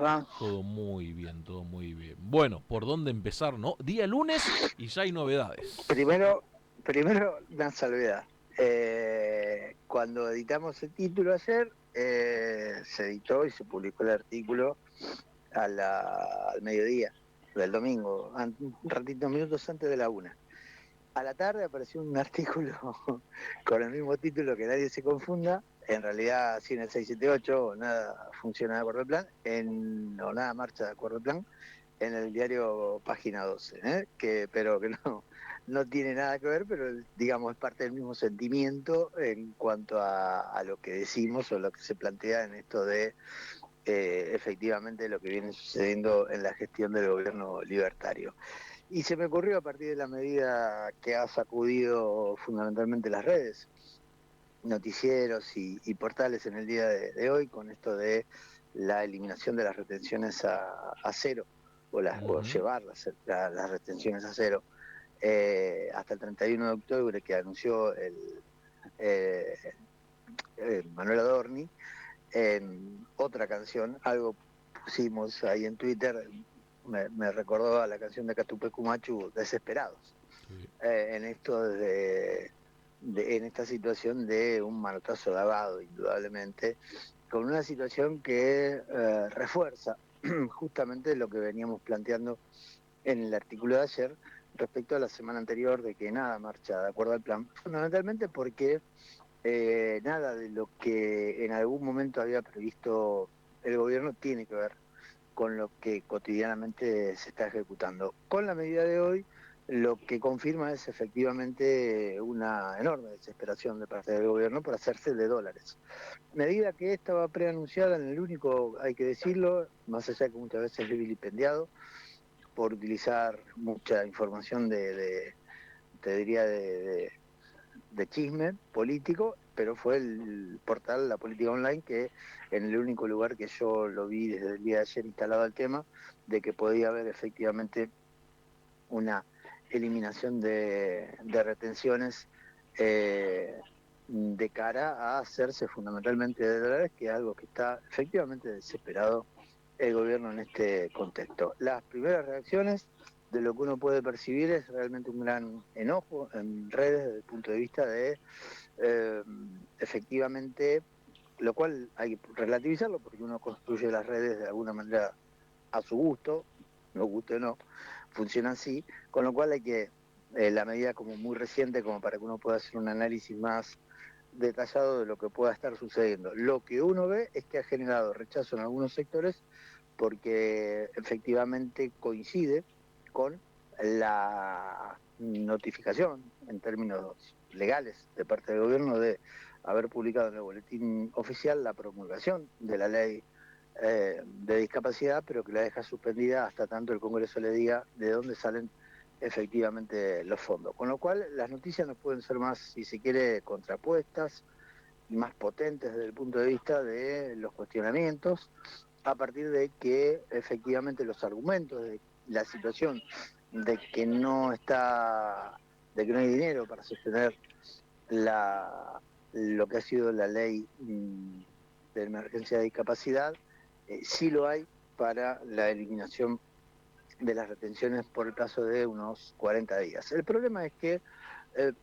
Ah, Todo muy bien, todo muy bien. Bueno, ¿por dónde empezar, no? Día lunes y ya hay novedades. primero, primero una salvedad. Cuando editamos el título ayer, se editó y se publicó el artículo al mediodía del domingo, un ratito, minutos antes de la una. A la tarde apareció un artículo con el mismo título, que nadie se confunda. En realidad, Cine 678, nada funciona de acuerdo al plan, o nada marcha de acuerdo al plan, en el diario Página 12, ¿eh? Pero que no tiene nada que ver, pero digamos es parte del mismo sentimiento en cuanto a lo que decimos o lo que se plantea en esto de efectivamente lo que viene sucediendo en la gestión del gobierno libertario. Y se me ocurrió a partir de la medida que ha sacudido fundamentalmente las redes, noticieros y portales en el día de hoy, con esto de la eliminación de las retenciones a cero, o Ujú. llevar las retenciones a cero, hasta el 31 de octubre que anunció eh, Manuel Adorni. En otra canción, algo pusimos ahí en Twitter, me recordó a la canción de Catupecu Machu, Desesperados, Sí. en esto en esta situación de un manotazo lavado, indudablemente, con una situación que refuerza justamente lo que veníamos planteando en el artículo de ayer respecto a la semana anterior de que nada marcha de acuerdo al plan, fundamentalmente porque nada de lo que en algún momento había previsto el gobierno tiene que ver con lo que cotidianamente se está ejecutando. Con la medida de hoy, lo que confirma es efectivamente una enorme desesperación de parte del gobierno por hacerse de dólares. Medida que estaba preanunciada en el único, hay que decirlo, más allá de que muchas veces es vilipendiado, por utilizar mucha información te diría, de chisme político, pero fue el portal La Política Online que en el único lugar que yo lo vi desde el día de ayer instalado el tema de que podía haber efectivamente una eliminación de retenciones de cara a hacerse fundamentalmente de dólares, que es algo que está efectivamente desesperado el gobierno en este contexto. Las primeras reacciones de lo que uno puede percibir es realmente un gran enojo en redes desde el punto de vista de eh, efectivamente, lo cual hay que relativizarlo porque uno construye las redes de alguna manera a su gusto, no guste o no, funciona así, con lo cual hay que, la medida como muy reciente como para que uno pueda hacer un análisis más detallado de lo que pueda estar sucediendo. Lo que uno ve es que ha generado rechazo en algunos sectores porque efectivamente coincide con la notificación en términos legales de parte del gobierno de haber publicado en el boletín oficial la promulgación de la ley de discapacidad, pero que la deja suspendida hasta tanto el Congreso le diga de dónde salen efectivamente los fondos. Con lo cual, las noticias no pueden ser más, si se quiere, contrapuestas y más potentes desde el punto de vista de los cuestionamientos, a partir de que efectivamente los argumentos de la situación de que no hay dinero para sostener la, lo que ha sido la ley de emergencia de discapacidad, sí lo hay para la eliminación de las retenciones por el plazo de unos 40 días. El problema es que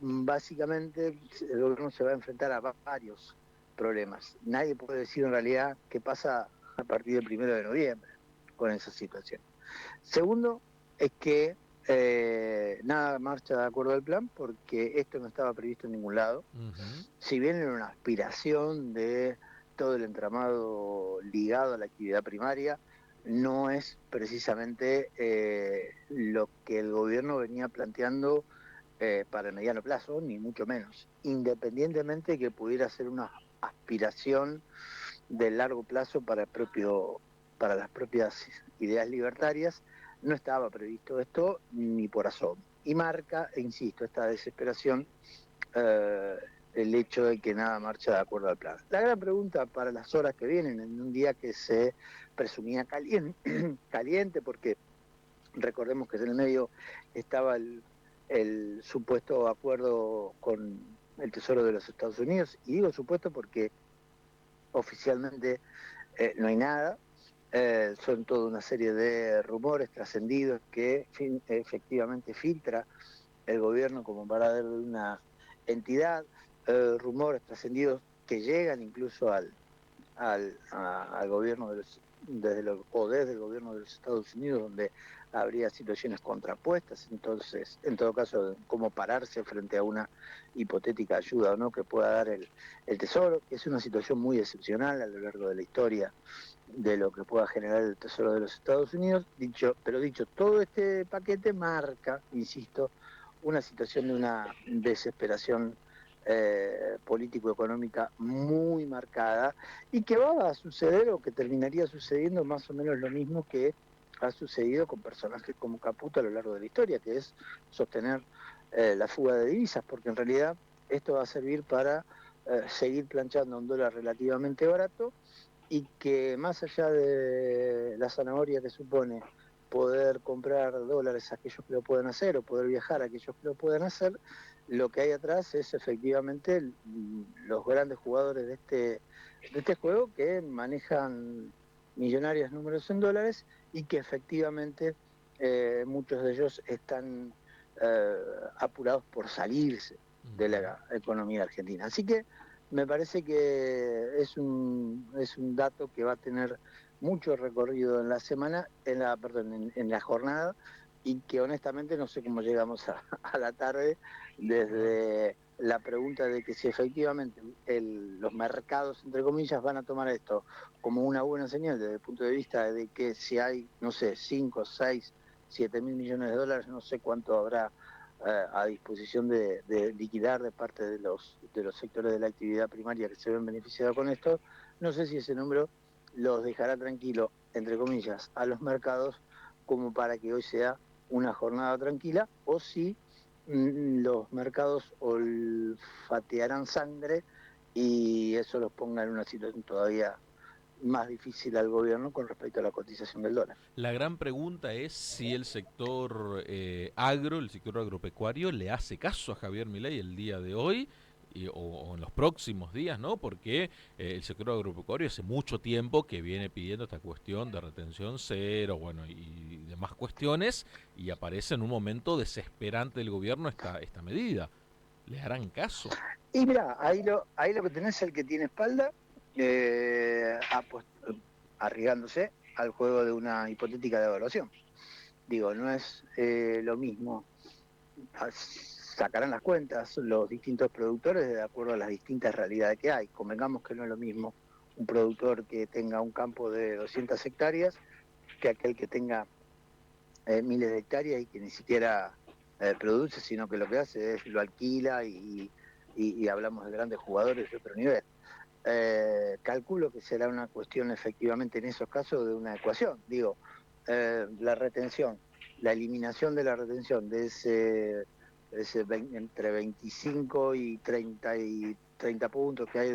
básicamente el gobierno se va a enfrentar a varios problemas. Nadie puede decir en realidad qué pasa a partir del 1 de noviembre con esa situación. Segundo, es que nada marcha de acuerdo al plan porque esto no estaba previsto en ningún lado. Ujú. Si bien era una aspiración de todo el entramado ligado a la actividad primaria, no es precisamente lo que el gobierno venía planteando para el mediano plazo, ni mucho menos, independientemente de que pudiera ser una aspiración de largo plazo para las propias ideas libertarias, no estaba previsto esto ni por asomo. Y marca, e insisto, esta desesperación, eh, el hecho de que nada marcha de acuerdo al plan. La gran pregunta para las horas que vienen, en un día que se presumía caliente, caliente porque recordemos que en el medio estaba el supuesto acuerdo con el Tesoro de los Estados Unidos, y digo supuesto porque oficialmente no hay nada, Son toda una serie de rumores trascendidos que efectivamente filtra el gobierno como para darle una entidad, rumores trascendidos que llegan incluso al gobierno desde el gobierno de los Estados Unidos, donde habría situaciones contrapuestas. Entonces, en todo caso, cómo pararse frente a una hipotética ayuda o no que pueda dar el Tesoro, que es una situación muy excepcional a lo largo de la historia de lo que pueda generar el Tesoro de los Estados Unidos. Pero dicho, todo este paquete marca, insisto, una situación de una desesperación político-económica muy marcada, y que va a suceder o que terminaría sucediendo más o menos lo mismo que ha sucedido con personajes como Caputo a lo largo de la historia, que es sostener la fuga de divisas, porque en realidad esto va a servir para seguir planchando un dólar relativamente barato, y que más allá de la zanahoria que supone poder comprar dólares a aquellos que lo pueden hacer o poder viajar a aquellos que lo pueden hacer, lo que hay atrás es efectivamente los grandes jugadores de este juego, que manejan millonarios números en dólares, y que efectivamente muchos de ellos están eh, apurados por salirse de la economía argentina. Así que me parece que es un dato que va a tener mucho recorrido en la semana, en la jornada, y que honestamente no sé cómo llegamos a la tarde, desde la pregunta de que si efectivamente los mercados, entre comillas, van a tomar esto como una buena señal desde el punto de vista de que si hay, no sé, 5, 6, 7 mil millones de dólares, no sé cuánto habrá a disposición de liquidar de parte de los sectores de la actividad primaria que se ven beneficiados con esto. No sé si ese número los dejará tranquilo, entre comillas, a los mercados, como para que hoy sea una jornada tranquila, o si los mercados olfatearán sangre, y eso los ponga en una situación todavía más difícil al gobierno con respecto a la cotización del dólar. La gran pregunta es si el sector el sector agropecuario, le hace caso a Javier Milei el día de hoy o en los próximos días, ¿no? Porque el sector agropecuario hace mucho tiempo que viene pidiendo esta cuestión de retención cero, bueno, y demás cuestiones, y aparece en un momento desesperante del gobierno esta medida. ¿Le harán caso? Y mira, ahí lo que tenés es el que tiene espalda, arriesgándose al juego de una hipotética devaluación. Digo, no es lo mismo. Sacarán las cuentas los distintos productores de acuerdo a las distintas realidades que hay. Convengamos que no es lo mismo un productor que tenga un campo de 200 hectáreas que aquel que tenga miles de hectáreas y que ni siquiera produce, sino que lo que hace es lo alquila, y hablamos de grandes jugadores de otro nivel. Calculo que será una cuestión efectivamente en esos casos de una ecuación. Digo, la retención, la eliminación de la retención de entre 25 y 30 puntos que hay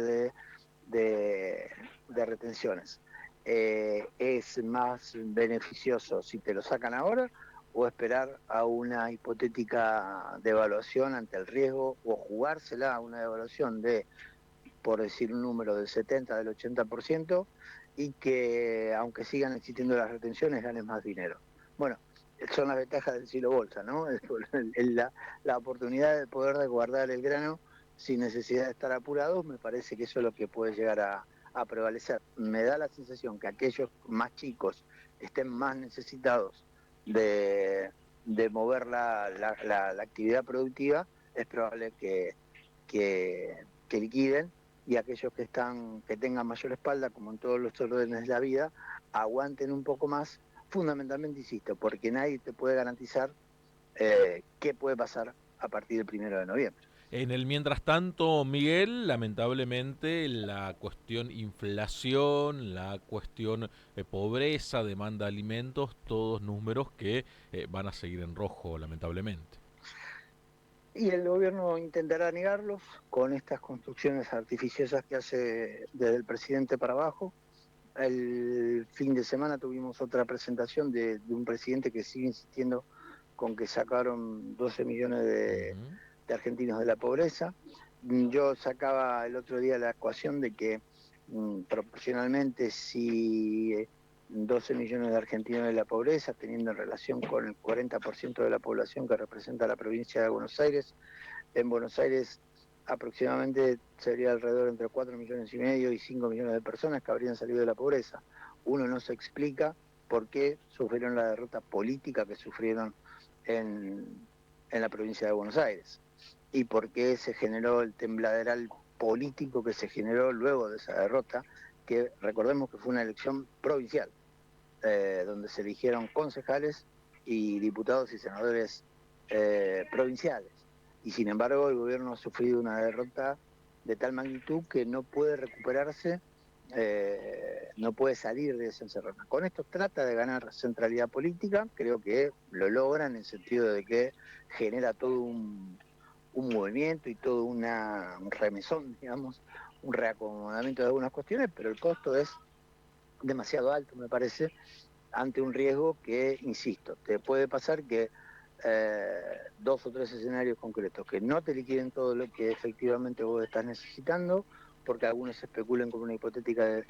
de retenciones. ¿Es más beneficioso si te lo sacan ahora, o esperar a una hipotética devaluación ante el riesgo, o jugársela a una devaluación por decir un número, del 70, del 80%, y que aunque sigan existiendo las retenciones ganen más dinero? Bueno, son las ventajas del silo bolsa, ¿no? La oportunidad de poder guardar el grano sin necesidad de estar apurados. Me parece que eso es lo que puede llegar a prevalecer. Me da la sensación que aquellos más chicos estén más necesitados de mover la actividad productiva. Es probable que liquiden, y aquellos que tengan mayor espalda, como en todos los órdenes de la vida, aguanten un poco más, fundamentalmente, insisto, porque nadie te puede garantizar qué puede pasar a partir del 1 de noviembre. En el mientras tanto, Miguel, lamentablemente la cuestión inflación, la cuestión pobreza, demanda de alimentos, todos números que van a seguir en rojo, lamentablemente. Y el gobierno intentará negarlos con estas construcciones artificiosas que hace desde el presidente para abajo. El fin de semana tuvimos otra presentación de un presidente que sigue insistiendo con que sacaron 12 millones Ujú. de argentinos de la pobreza. Yo sacaba el otro día la ecuación de que proporcionalmente, si 12 millones de argentinos en la pobreza, teniendo en relación con el 40% de la población que representa la provincia de Buenos Aires. En Buenos Aires aproximadamente sería alrededor entre 4 millones y medio y 5 millones de personas que habrían salido de la pobreza. Uno no se explica por qué sufrieron la derrota política que sufrieron en la provincia de Buenos Aires y por qué se generó el tembladeral político que se generó luego de esa derrota, que recordemos que fue una elección provincial, donde se eligieron concejales y diputados y senadores provinciales. Y sin embargo el gobierno ha sufrido una derrota de tal magnitud que no puede recuperarse, no puede salir de esa encerrona. Con esto trata de ganar centralidad política, creo que lo logran en el sentido de que genera todo un movimiento y todo un remesón, digamos, un reacomodamiento de algunas cuestiones, pero el costo es demasiado alto, me parece, ante un riesgo que, insisto, te puede pasar que 2 o 3 escenarios concretos, que no te liquiden todo lo que efectivamente vos estás necesitando, porque algunos especulen con una hipotética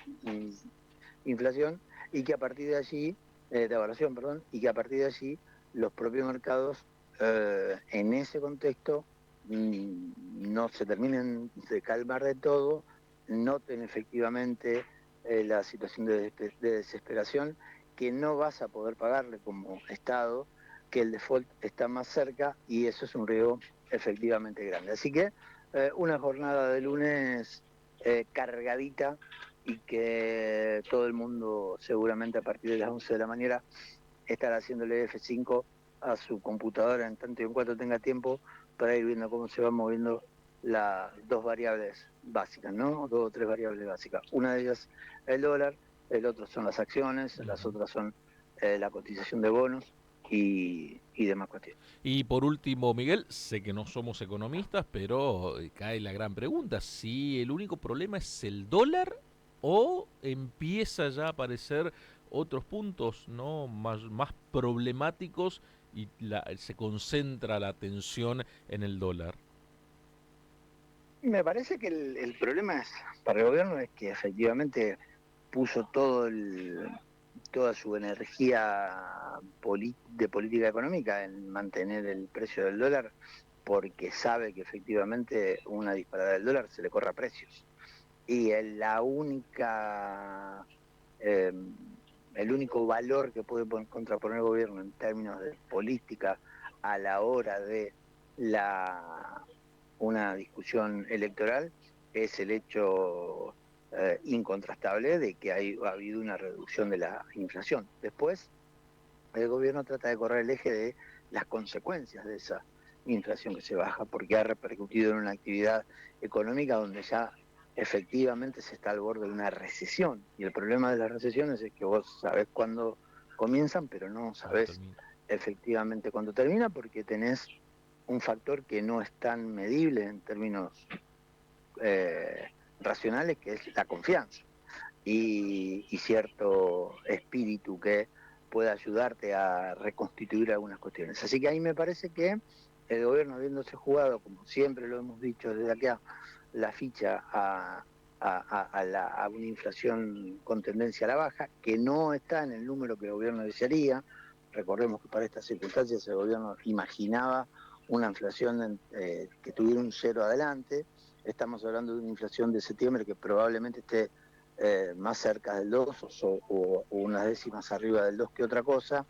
inflación, y que a partir de allí, de evaluación, perdón, y que a partir de allí los propios mercados, en ese contexto, no se terminen de calmar de todo, noten efectivamente la situación de desesperación, que no vas a poder pagarle como Estado, que el default está más cerca y eso es un riesgo efectivamente grande. Así que una jornada de lunes cargadita y que todo el mundo seguramente a partir de las 11 de la mañana estará haciéndole F5 a su computadora en tanto y en cuanto tenga tiempo para ir viendo cómo se van moviendo las dos variables básicas, ¿no? 2 o 3 variables básicas. Una de ellas el dólar, el otro son las acciones, las otras son la cotización de bonos y demás cuestiones. Y por último, Miguel, sé que no somos economistas, pero cae la gran pregunta, si el único problema es el dólar o empieza ya a aparecer otros puntos no más problemáticos y se concentra la atención en el dólar. Me parece que el problema para el gobierno es que efectivamente puso toda su energía de política económica en mantener el precio del dólar, porque sabe que efectivamente una disparada del dólar se le corre a precios. Y eh, el único valor que puede contraponer el gobierno en términos de política a la hora de una discusión electoral es el hecho incontrastable de que ha habido una reducción de la inflación. Después, el gobierno trata de correr el eje de las consecuencias de esa inflación que se baja, porque ha repercutido en una actividad económica donde ya efectivamente se está al borde de una recesión. Y el problema de las recesiones es que vos sabés cuándo comienzan, pero no Cuando sabés termina. efectivamente cuándo termina, porque tenés un factor que no es tan medible en términos eh, racionales, que es la confianza y cierto espíritu que pueda ayudarte a reconstituir algunas cuestiones. Así que ahí me parece que el gobierno, habiéndose jugado, como siempre lo hemos dicho desde acá, la ficha a una inflación con tendencia a la baja, que no está en el número que el gobierno desearía. Recordemos que para estas circunstancias el gobierno imaginaba una inflación que tuviera un cero adelante. Estamos hablando de una inflación de septiembre que probablemente esté más cerca del 2 o unas décimas arriba del 2 que otra cosa.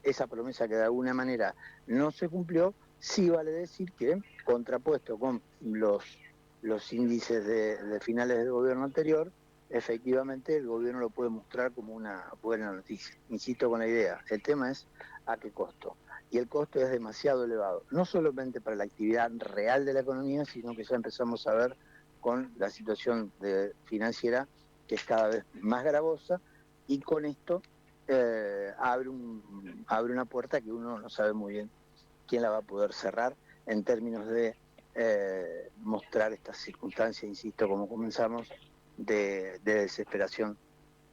Esa promesa que de alguna manera no se cumplió, sí vale decir que, contrapuesto con los índices de finales del gobierno anterior, efectivamente el gobierno lo puede mostrar como una buena noticia. Insisto con la idea, el tema es a qué costo. Y el costo es demasiado elevado, no solamente para la actividad real de la economía, sino que ya empezamos a ver con la situación financiera, que es cada vez más gravosa, y con esto abre una puerta que uno no sabe muy bien quién la va a poder cerrar en términos de mostrar estas circunstancias, insisto, como comenzamos, de desesperación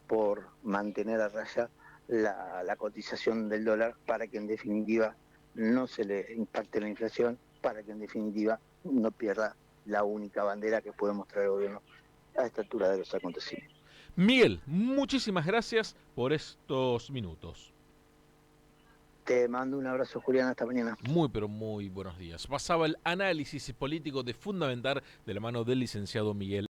por mantener a raya la cotización del dólar para que en definitiva no se le impacte la inflación, para que en definitiva no pierda la única bandera que puede mostrar el gobierno a esta altura de los acontecimientos. Miguel, muchísimas gracias por estos minutos. Te mando un abrazo, Julián, hasta mañana. Muy, pero muy buenos días. Pasaba el análisis político de Fundamentar de la mano del licenciado Miguel